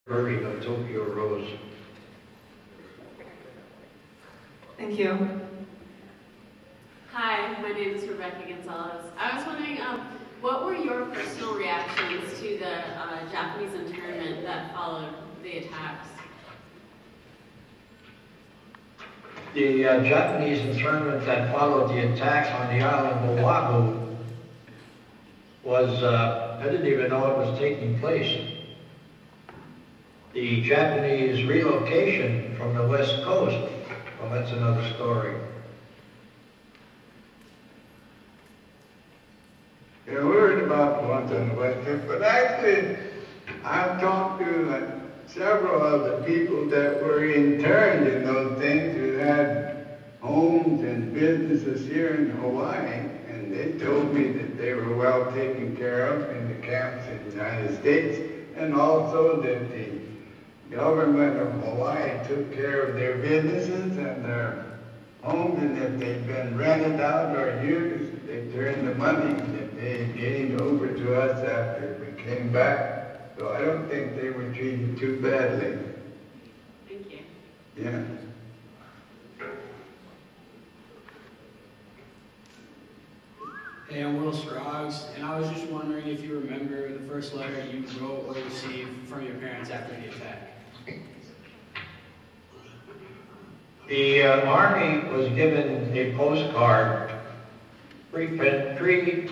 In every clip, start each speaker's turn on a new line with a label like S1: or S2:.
S1: Hurry of Tokyo Rose.
S2: Thank you.
S3: Hi, my name is Rebecca Gonzalez. I was wondering, what were your personal reactions to the Japanese internment that followed the attacks?
S1: The Japanese internment that followed the attack on the island of Oahu was, I didn't even know it was taking place. The Japanese relocation from the West Coast, well, that's another story.
S4: Yeah, we heard about the ones on the West Coast, but actually, I've talked to several of the people that were interned in those things who had homes and businesses here in Hawaii, and they told me that they were well taken care of in the camps in the United States, and also that the government of Hawaii took care of their businesses and their homes, and if they'd been rented out or used, they turned the money that they gained over to us after we came back. So I don't think they were treated too badly.
S3: Thank you.
S4: Yeah.
S5: Hey, I'm Will Scroggs, and I was just wondering if you remember the first letter you wrote or received from your parents after the attack.
S1: The Army was given a postcard, pre-printed,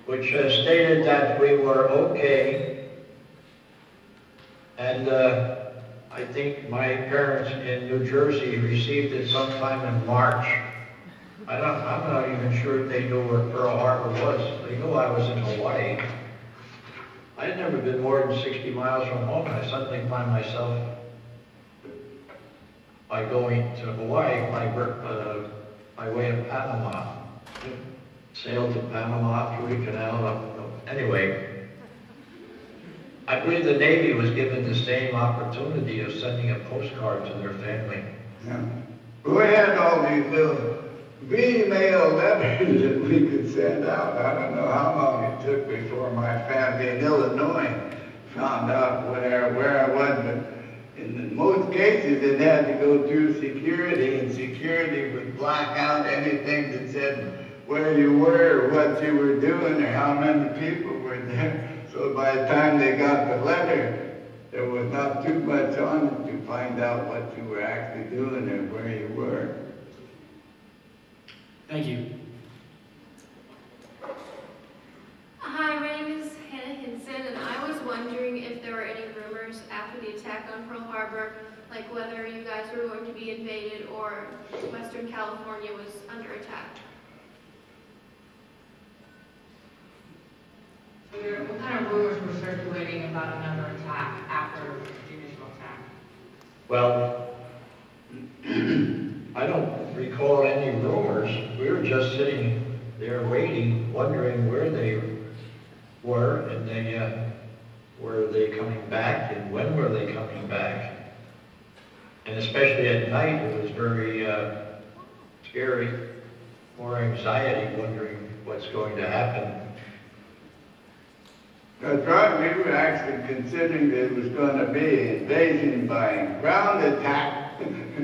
S1: which stated that we were okay, and I think my parents in New Jersey received it sometime in March. I'm not even sure if they knew where Pearl Harbor was. They knew I was in Hawaii. I had never been more than 60 miles from home, and I suddenly find myself, by going to Hawaii, by way of Panama. Sailed to Panama through the canal. Anyway, I believe the Navy was given the same opportunity of sending a postcard to their family.
S4: Yeah. We had all these little V-mail letters that we could send out. I don't know how long it took before my family in Illinois found out where I was, but in most cases it had to go through security, and security would block out anything that said where you were or what you were doing or how many people were there. So by the time they got the letter, there was not too much on it to find out what you were actually doing or where you were.
S5: Thank you.
S6: Hi, my name is Hannah Hinson, and I was wondering if there were any rumors after the attack on Pearl Harbor, like whether you guys were going to be invaded or Western California was under attack.
S7: What kind of rumors were circulating about another attack after the initial attack?
S1: Well, I don't recall any rumors. We were just sitting there waiting, wondering where they were, and were they coming back, and when were they coming back? And especially at night, it was very scary, more anxiety, wondering what's going to happen.
S4: That's right, we were actually considering that it was going to be an invasion by ground attack.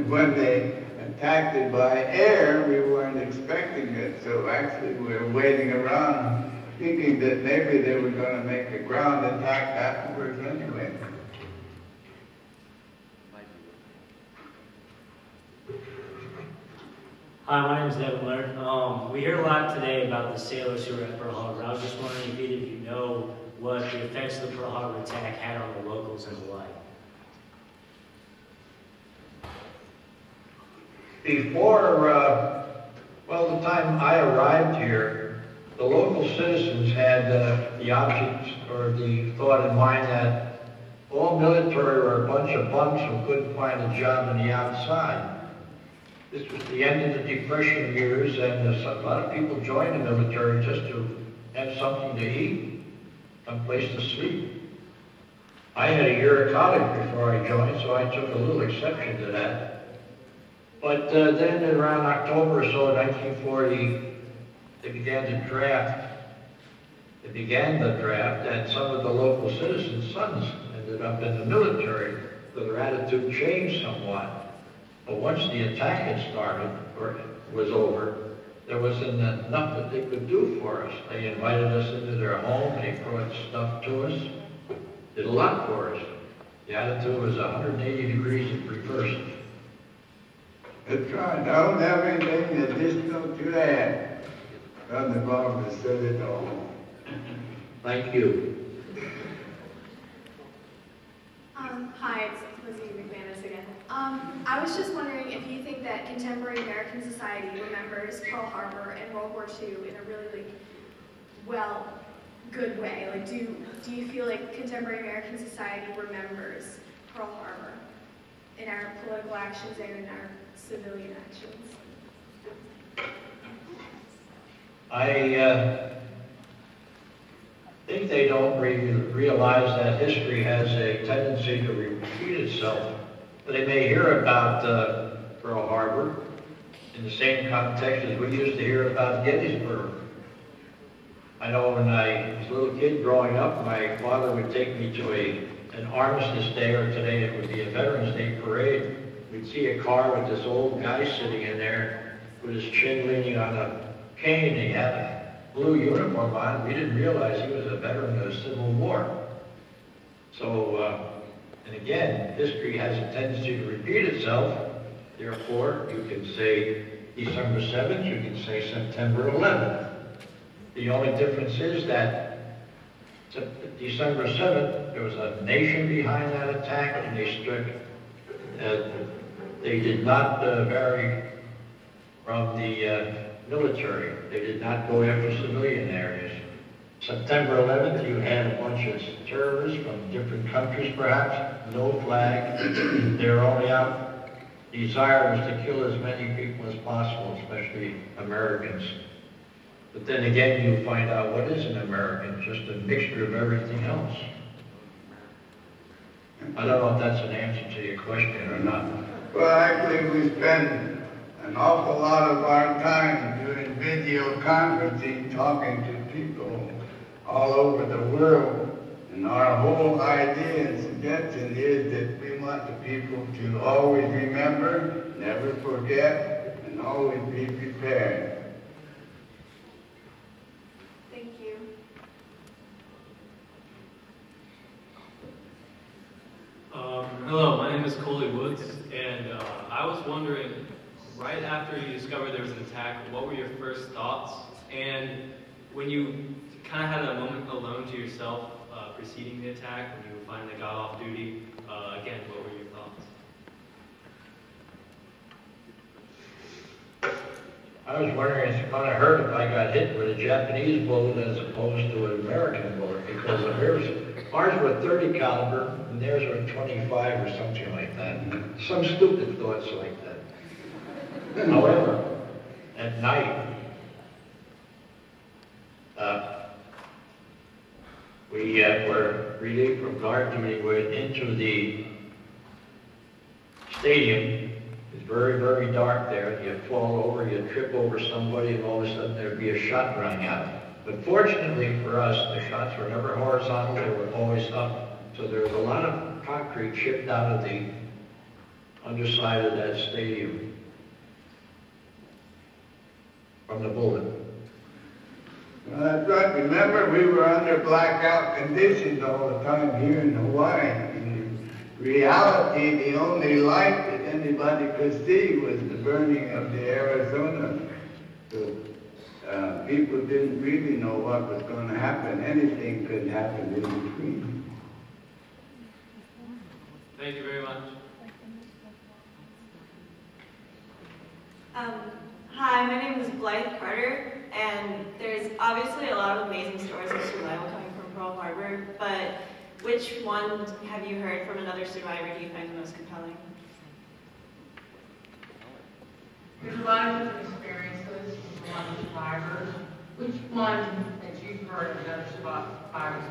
S4: When they attacked it by air, we weren't expecting it. So actually we were waiting around thinking that maybe they were going to make a ground attack afterwards anyway.
S8: Hi, my name is Devin Laird. We heard a lot today about the sailors who were at Pearl Harbor. I was just wondering if either of you know what the effects of the Pearl Harbor attack had on the locals in Hawaii.
S1: Before, well, the time I arrived here, the local citizens had the object or the thought in mind that all military were a bunch of bums who couldn't find a job on the outside. This was the end of the Depression years, and a lot of people joined the military just to have something to eat, some place to sleep. I had a year of college before I joined, so I took a little exception to that. But then around October or so, 1940, they began the draft, and some of the local citizens' sons, and ended up in the military, so their attitude changed somewhat. But once the attack had started, or was over, there wasn't enough that they could do for us. They invited us into their home, they brought stuff to us, did a lot for us. The attitude was 180 degrees reversed.
S4: That's right. I don't have anything additional to add. Brother Bob has said it all.
S1: Thank you.
S9: Hi, it's Lizzie McManus again. I was just wondering if you think that contemporary American society remembers Pearl Harbor and World War II in a really, good way. Like, do you feel like contemporary American society remembers Pearl Harbor in our political actions and in our civilian actions?
S1: I think they don't realize that history has a tendency to repeat itself. But they may hear about Pearl Harbor in the same context as we used to hear about Gettysburg. I know when I was a little kid growing up, my father would take me to an Armistice Day, or today it would be a Veterans Day parade. We'd see a car with this old guy sitting in there with his chin leaning on a cane. He had a blue uniform on. We didn't realize he was a veteran of the Civil War. So, and again, history has a tendency to repeat itself. Therefore, you can say December 7th, you can say September 11th. The only difference is that December 7th, there was a nation behind that attack, and they did not vary from the military. They did not go after civilian areas. September 11th, you had a bunch of terrorists from different countries, perhaps, no flag. Their only desire was to kill as many people as possible, especially Americans. But then again, you find out what is an American, just a mixture of everything else. I don't know if that's an answer to your question or not.
S4: Well, actually, we spend an awful lot of our time doing video conferencing, talking to people all over the world. And our whole idea and suggestion is that we want the people to always remember, never forget, and always be prepared.
S9: Thank you.
S10: Hello, my name is Coley Woods, and I was wondering, right after you discovered there was an attack, what were your first thoughts? And when you kind of had a moment alone to yourself preceding the attack, when you finally got off duty, again, what were your thoughts?
S1: I was wondering, it's kind of hurt if I got hit with a Japanese bullet as opposed to an American bullet, because ours were 30 caliber and theirs were 25 or something like that. Some stupid thoughts like that. However, at night, we were relieved from guard duty. We went into the stadium. It's very, very dark there. You'd fall over, you'd trip over somebody, and all of a sudden there'd be a shot rang out. But fortunately for us, the shots were never horizontal, they were always up. So there was a lot of concrete chipped out of the underside of that stadium from the bullet.
S4: Well, that's right. Remember, we were under blackout conditions all the time here in Hawaii. In reality, the only light that anybody could see was the burning of the Arizona. So people didn't really know what was going to happen. Anything could happen in between.
S10: Thank you very much.
S2: Hi, my name is Blythe Carter, and there's obviously a lot of amazing stories of survival coming from Pearl Harbor, but which one have you heard from another survivor do you find the most compelling?
S7: There's a lot of different experiences from a lot of survivors. Which one that you've heard of another survivors